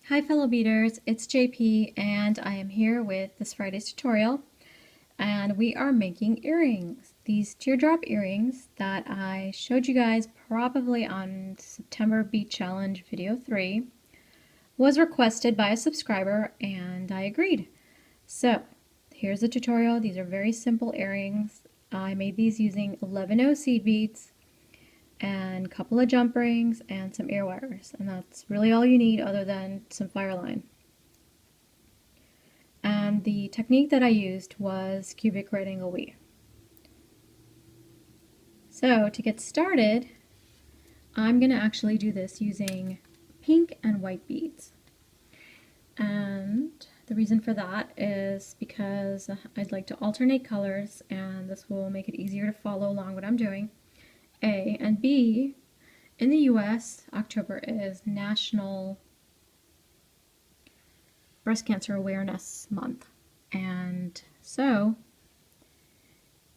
Hi fellow beaders, it's JP and I am here with this Friday's tutorial and we are making earrings. These teardrop earrings that I showed you guys probably on September Bead Challenge video 3 was requested by a subscriber and I agreed. So here's the tutorial. These are very simple earrings. I made these using 11/0 seed beads and a couple of jump rings and some ear wires, and that's really all you need other than some fireline. And the technique that I used was cubic right angle weave. So to get started, I'm going to actually do this using pink and white beads. And the reason for that is because I'd like to alternate colors, and this will make it easier to follow along what I'm doing. A, and B, in the US, October is National Breast Cancer Awareness Month. And so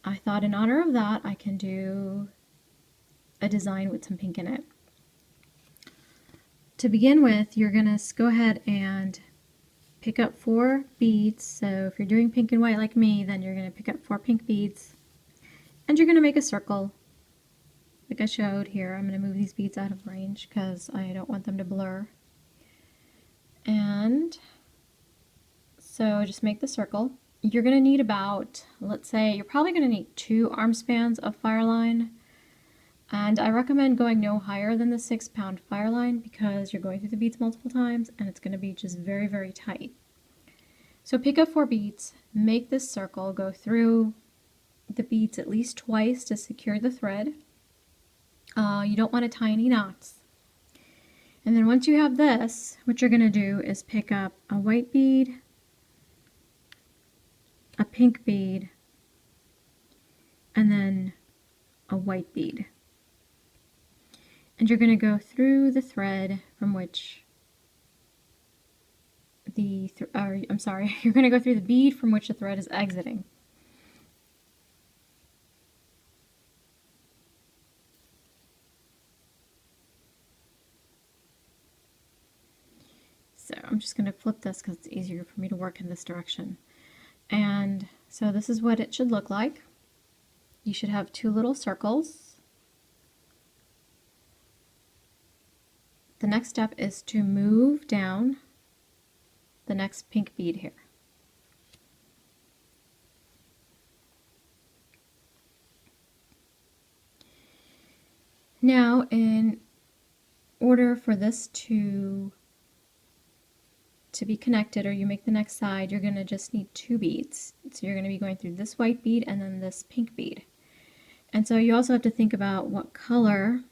I thought in honor of that, I can do a design with some pink in it. To begin with, you're going to go ahead and pick up 4 beads. So if you're doing pink and white like me, then you're going to pick up 4 pink beads. And you're going to make a circle like I showed here. I'm going to move these beads out of range because I don't want them to blur. And so just make the circle. You're going to need about, let's say, you're probably going to need 2 arm spans of fireline. And I recommend going no higher than the 6-pound fireline because you're going through the beads multiple times and it's going to be just very, very tight. So pick up 4 beads, make this circle, go through the beads at least twice to secure the thread. You don't want to tie any knots. And then once you have this, what you're going to do is pick up a white bead, a pink bead, and then a white bead. And you're going to go through the thread from which you're going to go through the bead from which the thread is exiting. So I'm just going to flip this because it's easier for me to work in this direction. And so this is what it should look like. You should have 2 little circles. The next step is to move down the next pink bead here. Now, in order for this to be connected, or you make the next side, you're going to just need 2 beads. So you're going to be going through this white bead and then this pink bead. And so you also have to think about what color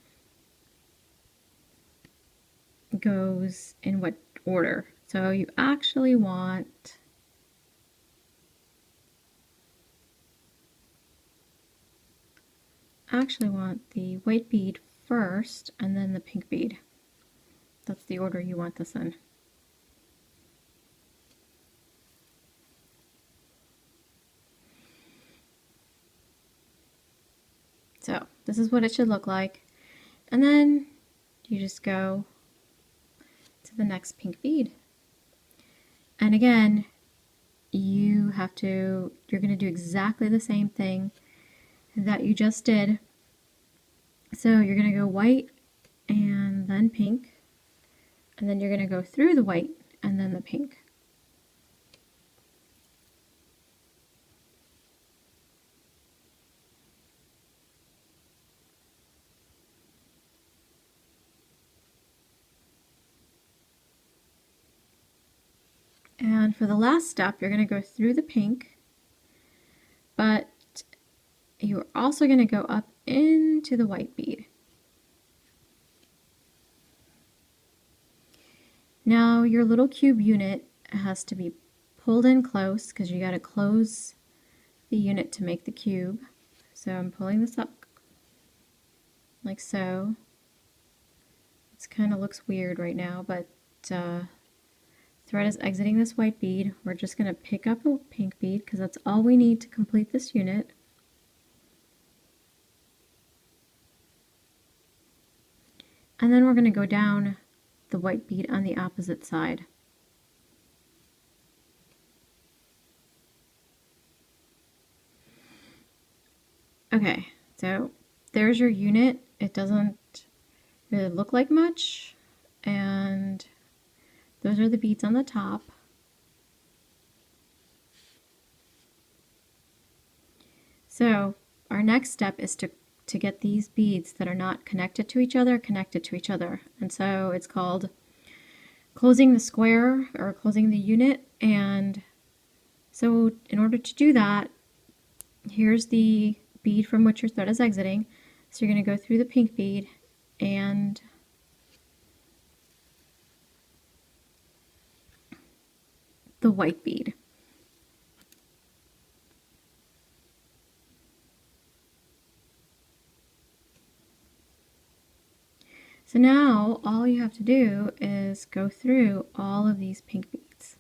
goes in what order. So you actually want the white bead first and then the pink bead. That's the order you want this in. So this is what it should look like. And then you just go to the next pink bead. And again, you're going to do exactly the same thing that you just did. So you're going to go white and then pink. And then you're going to go through the white and then the pink. And for the last step, you're going to go through the pink, but you're also going to go up into the white bead. Now your little cube unit has to be pulled in close because you got to close the unit to make the cube. So I'm pulling this up like so. It kind of looks weird right now, but thread is exiting this white bead. We're just going to pick up a pink bead because that's all we need to complete this unit. And then we're going to go down the white bead on the opposite side. Okay, so there's your unit. It doesn't really look like much, and those are the beads on the top. So our next step is to get these beads that are not connected to each other, connected to each other. And so it's called closing the square or closing the unit. And so in order to do that, here's the bead from which your thread is exiting. So you're going to go through the pink bead and the white bead. So now all you have to do is go through all of these pink beads.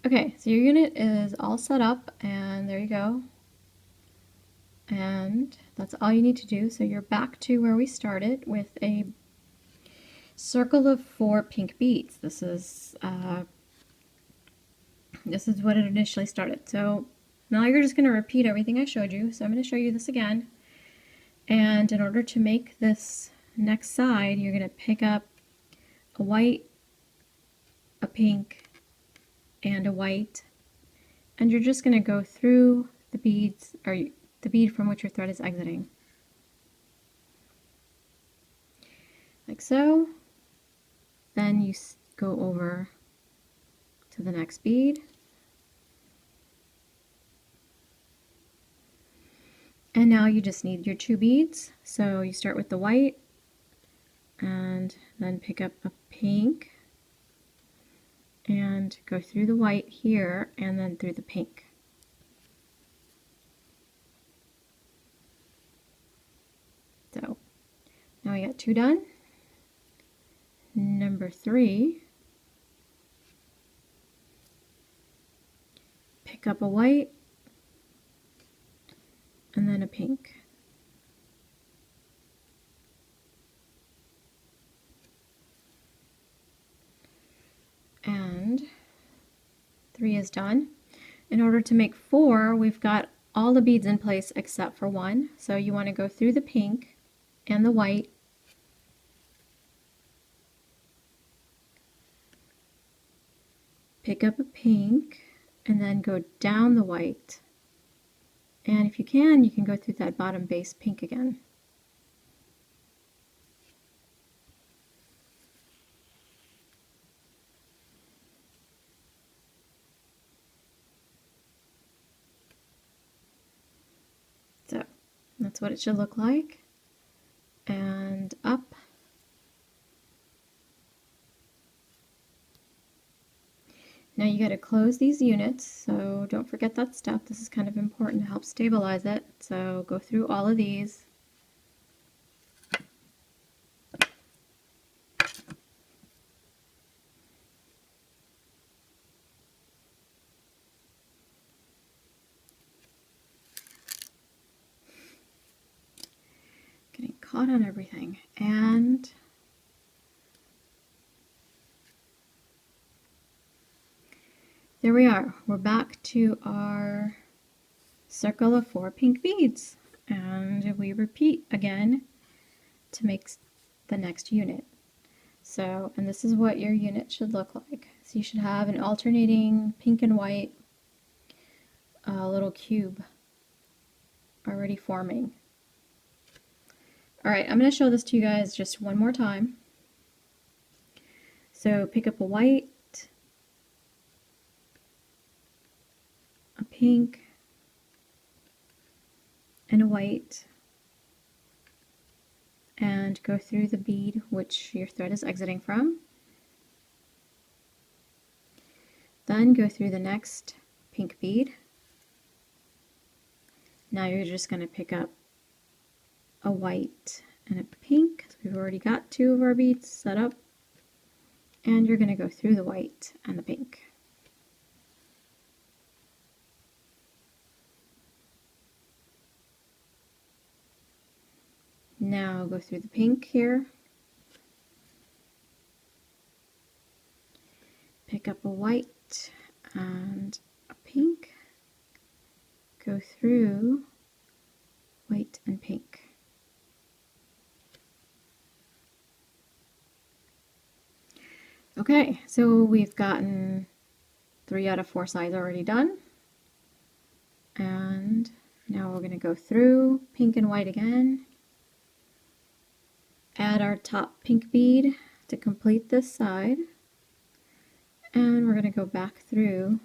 Okay, so your unit is all set up, and there you go. And that's all you need to do. So you're back to where we started with a circle of 4 pink beads. This is what it initially started. So now you're just going to repeat everything I showed you. So I'm going to show you this again. And in order to make this next side, you're going to pick up a white, a pink, and a white, and you're just going to go through the beads, or the bead from which your thread is exiting, like so. Then you go over to the next bead, and now you just need your 2 beads. So you start with the white and then pick up a pink and go through the white here and then through the pink. So now we got 2 done. Number 3, pick up a white and then a pink. And 3 is done. In order to make 4, we've got all the beads in place except for 1. So you want to go through the pink and the white, pick up a pink, and then go down the white. And if you can go through that bottom base pink again. So that's what it should look like. And up. Now you got to close these units, so don't forget that step. This is kind of important to help stabilize it. So go through all of these. Getting caught on everything. And there we are. We're back to our circle of 4 pink beads. And we repeat again to make the next unit. So, and this is what your unit should look like. So you should have an alternating pink and white little cube already forming. All right, I'm going to show this to you guys just one more time. So pick up a white, a pink, and a white, and go through the bead which your thread is exiting from. Then go through the next pink bead. Now you're just going to pick up a white and a pink, because we've already got two of our beads set up, and you're going to go through the white and the pink. Now go through the pink here, pick up a white and a pink, go through white and pink. Okay, so we've gotten 3 out of 4 sides already done, and now we're going to go through pink and white again, add our top pink bead to complete this side, and we're going to go back through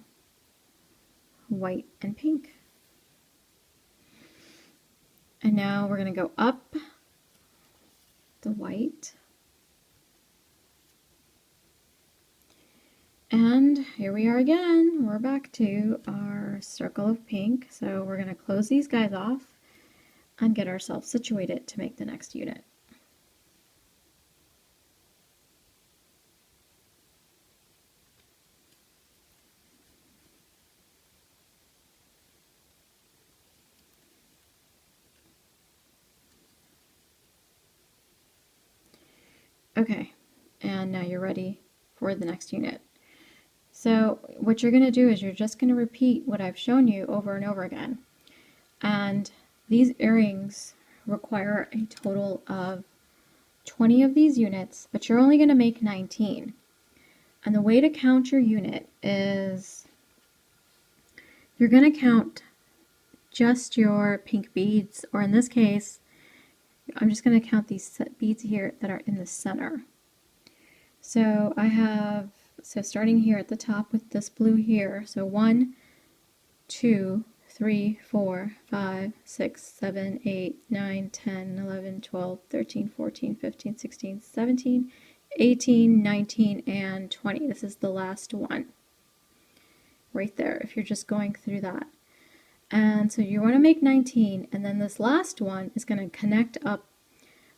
white and pink. And now we're going to go up the white, and here we are again. We're back to our circle of pink, so we're going to close these guys off and get ourselves situated to make the next unit. Okay, and now you're ready for the next unit. So what you're going to do is you're just going to repeat what I've shown you over and over again. And these earrings require a total of 20 of these units, but you're only going to make 19. And the way to count your unit is you're going to count just your pink beads, or in this case, I'm just going to count these beads here that are in the center. So starting here at the top with this blue here, so 1, 2, 3, 4, 5, 6, 7, 8, 9, 10, 11, 12, 13, 14, 15, 16, 17, 18, 19, and 20. This is the last one right there, if you're just going through that. And so you want to make 19, and then this last one is going to connect up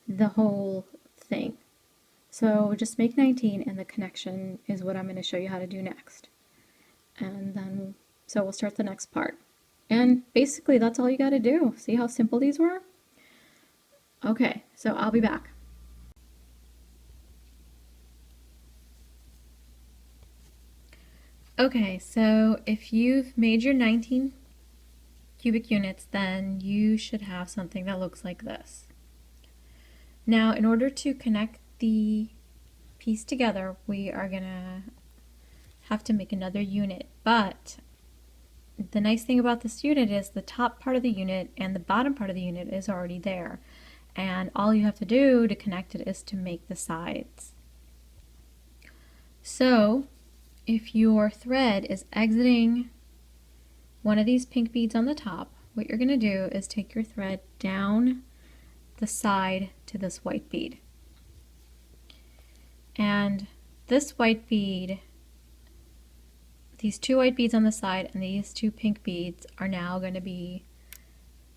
the whole thing. So just make 19, and the connection is what I'm going to show you how to do next. And then, so we'll start the next part. And basically that's all you got to do. See how simple these were? Okay, so I'll be back. Okay, so if you've made your 19 cubic units, then you should have something that looks like this. Now, in order to connect the piece together, we are gonna have to make another unit, but the nice thing about this unit is the top part of the unit and the bottom part of the unit is already there, and all you have to do to connect it is to make the sides. So if your thread is exiting one of these pink beads on the top, what you're going to do is take your thread down the side to this white bead. And this white bead, these 2 white beads on the side and these 2 pink beads are now going to be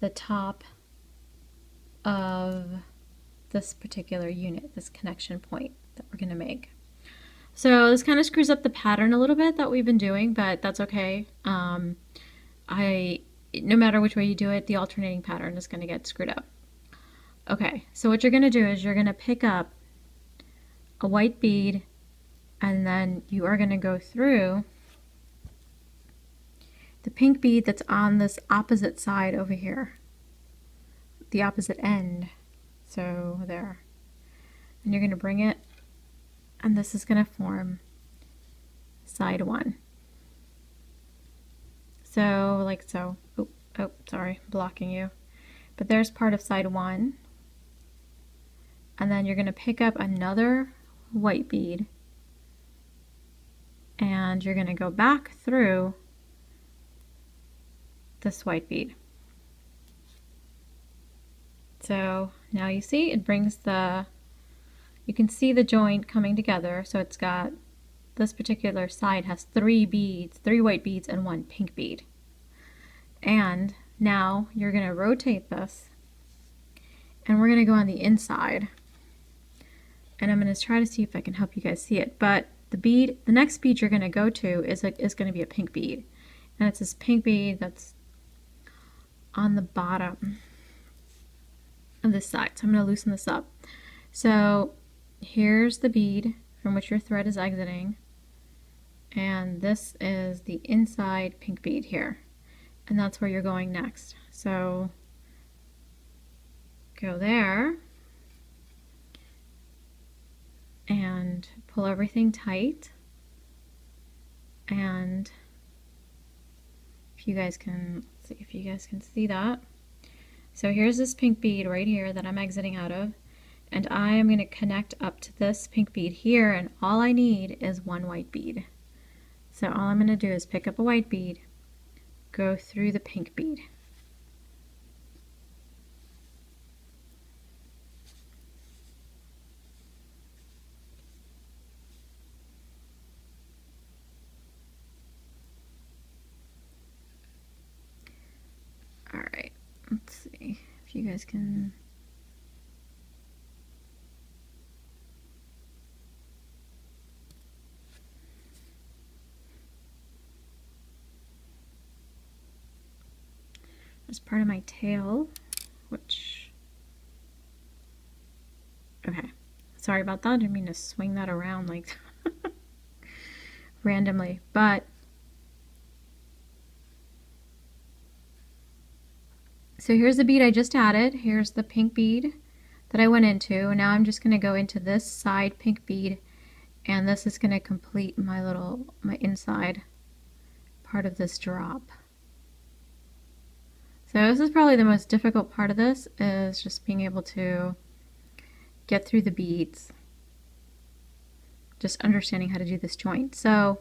the top of this particular unit, this connection point that we're going to make. So this kind of screws up the pattern a little bit that we've been doing, but that's okay. No matter which way you do it, the alternating pattern is going to get screwed up. Okay, so what you're going to do is you're going to pick up a white bead, and then you are going to go through the pink bead that's on this opposite side over here, the opposite end. So there. And you're going to bring it, and this is going to form side 1. So like so. Oh, sorry, blocking you. But there's part of side 1. And then you're going to pick up another white bead, and you're going to go back through this white bead. So now you see it brings you can see the joint coming together. So it's got, this particular side has 3 beads, 3 white beads and 1 pink bead. And now you're going to rotate this and we're going to go on the inside. And I'm going to try to see if I can help you guys see it. But the next bead you're going to go to is going to be a pink bead. And it's this pink bead that's on the bottom of this side. So I'm going to loosen this up. So here's the bead from which your thread is exiting. And this is the inside pink bead here. And that's where you're going next. So go there and pull everything tight. And if you guys can, let's see if you guys can see that. So here's this pink bead right here that I'm exiting out of. And I am going to connect up to this pink bead here, and all I need is 1 white bead. So all I'm going to do is pick up a white bead, go through the pink bead. All right, let's see if you guys can. As part of my tail, which, okay, sorry about that. I didn't mean to swing that around like randomly, but so here's the bead I just added. Here's the pink bead that I went into. Now I'm just going to go into this side pink bead, and this is going to complete my inside part of this drop. So this is probably the most difficult part of this, is just being able to get through the beads. Just understanding how to do this joint. So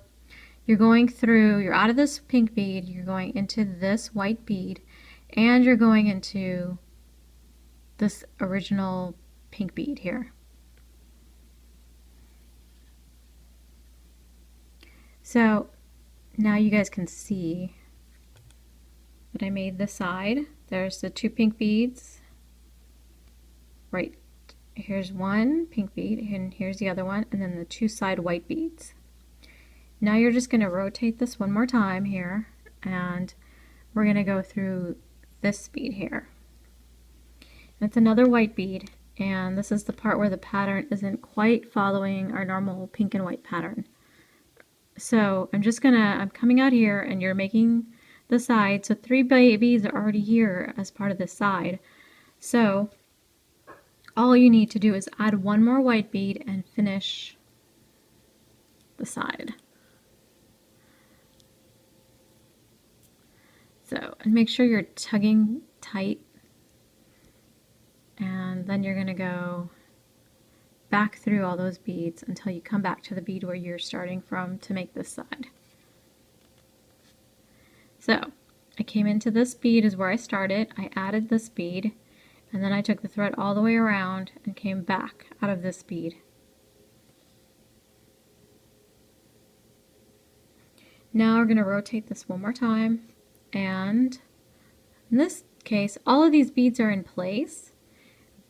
you're going through, you're out of this pink bead, you're going into this white bead, and you're going into this original pink bead here. So now you guys can see that I made the side. There's the 2 pink beads. Right, here's 1 pink bead, and here's the other one, and then the 2 side white beads. Now you're just going to rotate this one more time here, and we're going to go through this bead here. It's another white bead, and this is the part where the pattern isn't quite following our normal pink and white pattern. So I'm coming out here, and you're making the side. So 3 beads are already here as part of this side. So all you need to do is add 1 more white bead and finish the side. So, and make sure you're tugging tight, and then you're going to go back through all those beads until you come back to the bead where you're starting from to make this side. So I came into this bead is where I started. I added this bead, and then I took the thread all the way around and came back out of this bead. Now we're going to rotate this one more time, and in this case all of these beads are in place,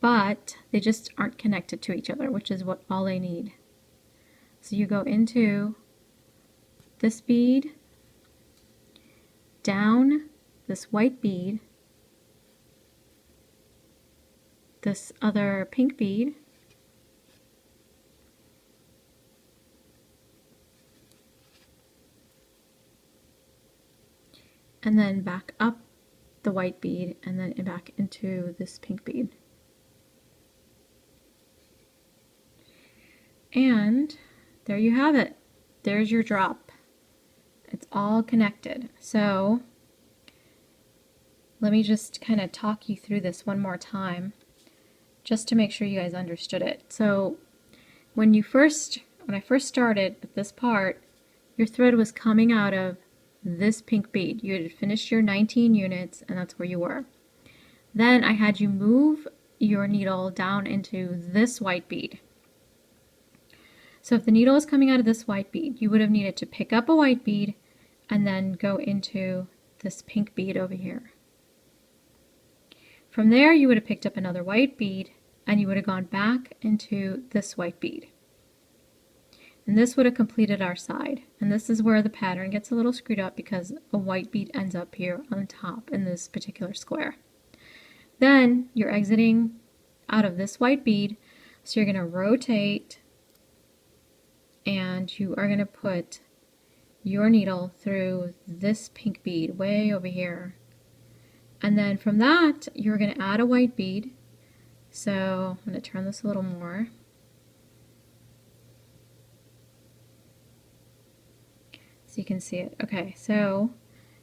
but they just aren't connected to each other, which is what all they need. So you go into this bead, down this white bead, this other pink bead, and then back up the white bead, and then back into this pink bead. And there you have it. There's your drop. It's all connected. So let me just kind of talk you through this one more time, just to make sure you guys understood it. So when I first started at this part, your thread was coming out of this pink bead. You had finished your 19 units, and that's where you were. Then I had you move your needle down into this white bead. So if the needle is coming out of this white bead, you would have needed to pick up a white bead and then go into this pink bead over here. From there, you would have picked up another white bead and you would have gone back into this white bead. And this would have completed our side. And this is where the pattern gets a little screwed up because a white bead ends up here on top in this particular square. Then you're exiting out of this white bead, so you're going to rotate and you are going to put your needle through this pink bead way over here. And then from that, you're going to add a white bead. So I'm going to turn this a little more. So you can see it. Okay, so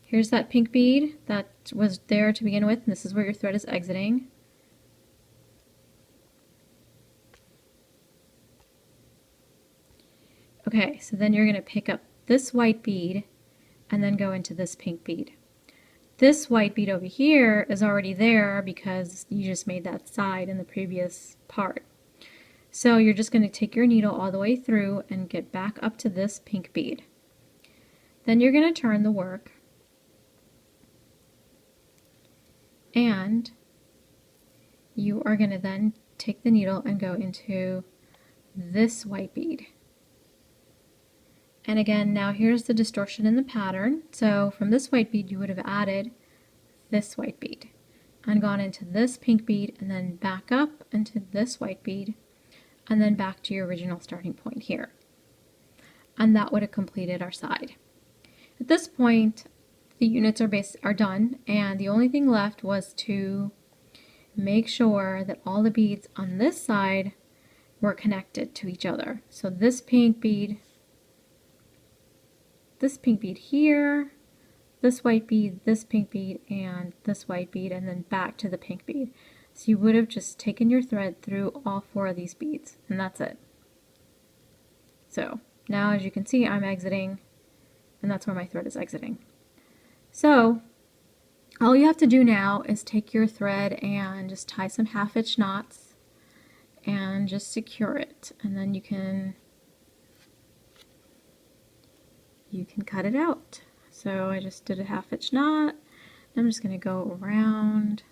here's that pink bead that was there to begin with, and this is where your thread is exiting. Okay, so then you're going to pick up this white bead and then go into this pink bead. This white bead over here is already there because you just made that side in the previous part. So you're just going to take your needle all the way through and get back up to this pink bead. Then you're going to turn the work and you are going to then take the needle and go into this white bead. And again, now here's the distortion in the pattern. So from this white bead, you would have added this white bead and gone into this pink bead and then back up into this white bead and then back to your original starting point here. And that would have completed our side. At this point, the units are done, and the only thing left was to make sure that all the beads on this side were connected to each other. So this pink bead here, this white bead, this pink bead, and this white bead, and then back to the pink bead. So you would have just taken your thread through all 4 of these beads, and that's it. So now, as you can see, I'm exiting, and that's where my thread is exiting. So all you have to do now is take your thread and just tie some half-inch knots and just secure it, and then you can cut it out. So I just did a half-inch knot. I'm just going to go around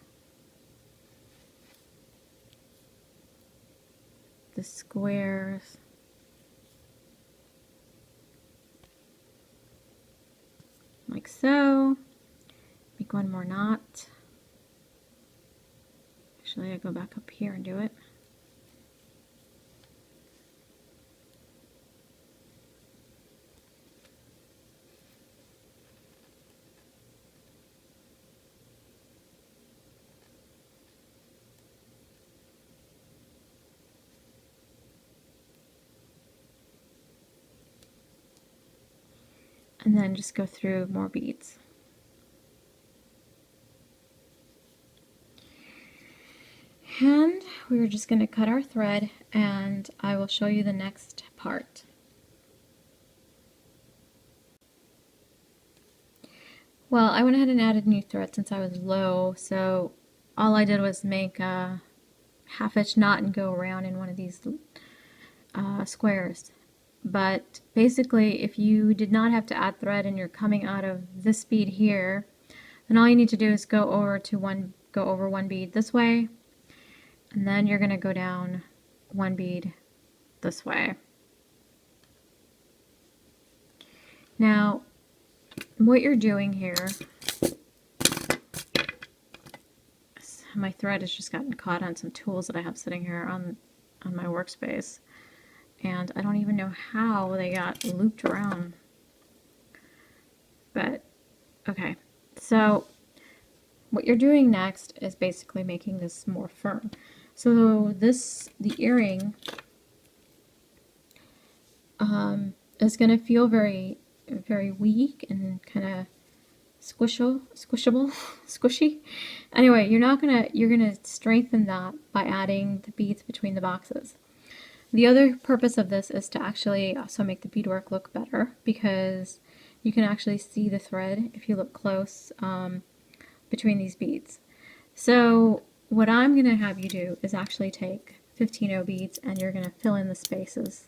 the squares like so. Make one more knot. Actually, I go back up here and do it. And then just go through more beads. And we're just going to cut our thread, and I will show you the next part. Well, I went ahead and added new thread since I was low, so all I did was make a half-inch knot and go around in one of these squares. But basically, if you did not have to add thread and you're coming out of this bead here, then all you need to do is go over one bead this way, and then you're going to go down one bead this way. Now, what you're doing here, my thread has just gotten caught on some tools that I have sitting here on my workspace. And I don't even know how they got looped around. But, okay. So, what you're doing next is basically making this more firm. So the earring is going to feel very, very weak and kind of squishy. Anyway, you're gonna strengthen that by adding the beads between the boxes. The other purpose of this is to actually also make the beadwork look better, because you can actually see the thread if you look close between these beads. So what I'm going to have you do is actually take 15O beads and you're going to fill in the spaces.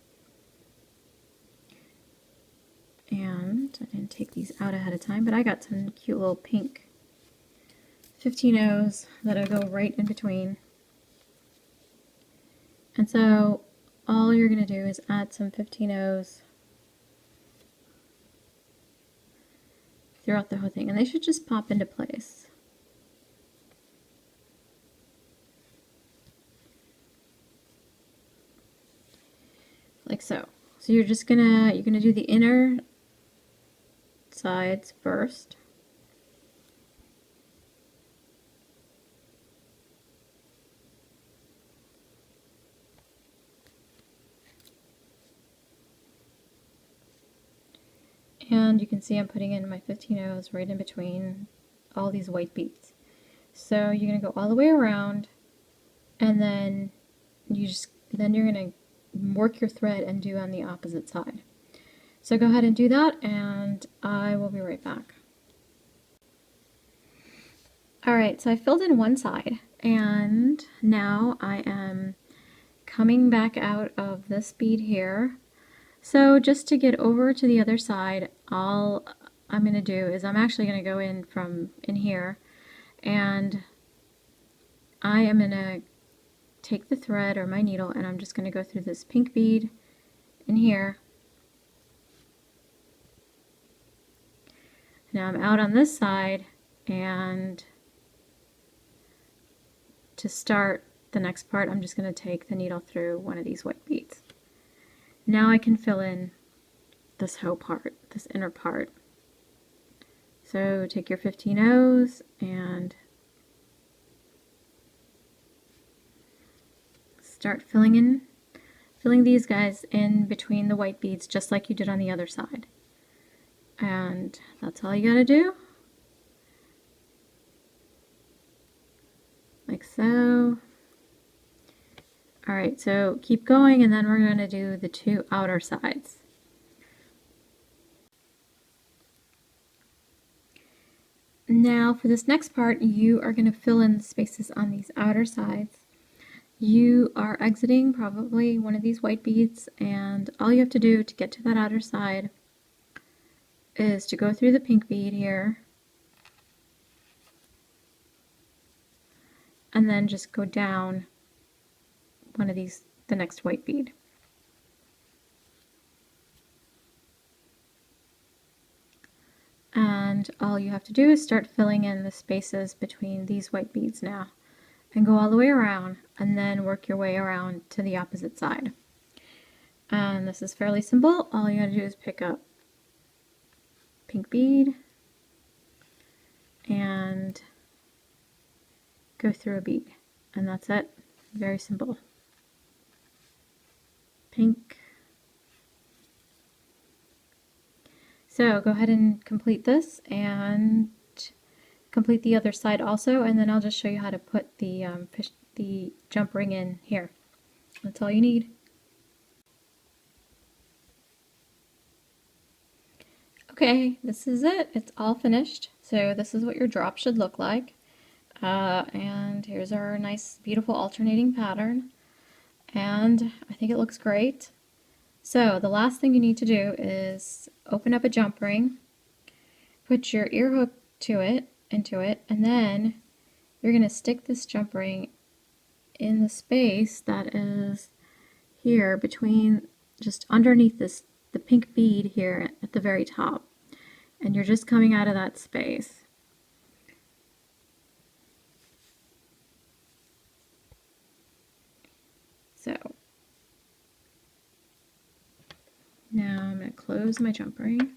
And I didn't take these out ahead of time, but I got some cute little pink 15Os that'll go right in between. And so all you're going to do is add some 15Os throughout the whole thing, and they should just pop into place. Like so. So you're gonna do the inner sides first. And you can see I'm putting in my 15Os right in between all these white beads. So you're going to go all the way around, and then you're going to work your thread and do on the opposite side. So go ahead and do that, and I will be right back. Alright, so I filled in one side, and now I am coming back out of this bead here. So just to get over to the other side, all I'm going to do is I'm actually going to go in from in here, and I am going to take the thread or my needle, and I'm just going to go through this pink bead in here. Now I'm out on this side, and to start the next part, I'm just going to take the needle through one of these white beads. Now I can fill in this whole part, this inner part. So take your 15Os and start filling these guys in between the white beads, just like you did on the other side. And that's all you gotta do. Like so. Alright, so keep going, and then we're going to do the two outer sides. Now for this next part, you are going to fill in the spaces on these outer sides. You are exiting probably one of these white beads, and all you have to do to get to that outer side is to go through the pink bead here, and then just go down one of these, the next white bead. And all you have to do is start filling in the spaces between these white beads now, and go all the way around, and then work your way around to the opposite side. And this is fairly simple. All you gotta do is pick up pink bead and go through a bead, and that's it. Very simple. Pink. So go ahead and complete this, and complete the other side also, and then I'll just show you how to put the jump ring in here. That's all you need. Okay, this is it. It's all finished. So this is what your drop should look like. And here's our nice, beautiful alternating pattern. And I think it looks great. So the last thing you need to do is open up a jump ring, put your ear hook into it, and then you're going to stick this jump ring in the space that is here between, just underneath the pink bead here at the very top. And you're just coming out of that space. So now I'm going to close my jump ring.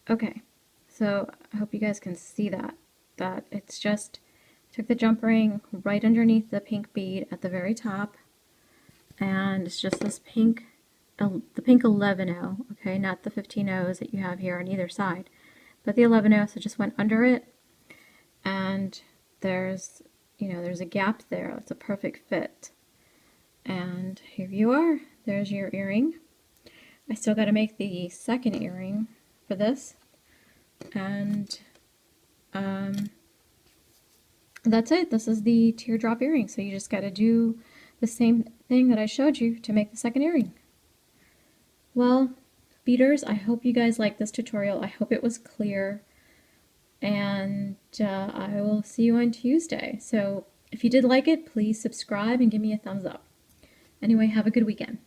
Okay, so I hope you guys can see that it's just took the jump ring right underneath the pink bead at the very top, and it's just this the pink 11O, okay, not the 15Os that you have here on either side, but the 11-0, so just went under it, and there's, there's a gap there. It's a perfect fit. And here you are. There's your earring. I still got to make the second earring for this, and that's it. This is the teardrop earring. So you just got to do the same thing that I showed you to make the second earring. Well, beaders, I hope you guys liked this tutorial. I hope it was clear, and I will see you on Tuesday. So if you did like it, please subscribe and give me a thumbs up. Anyway, have a good weekend.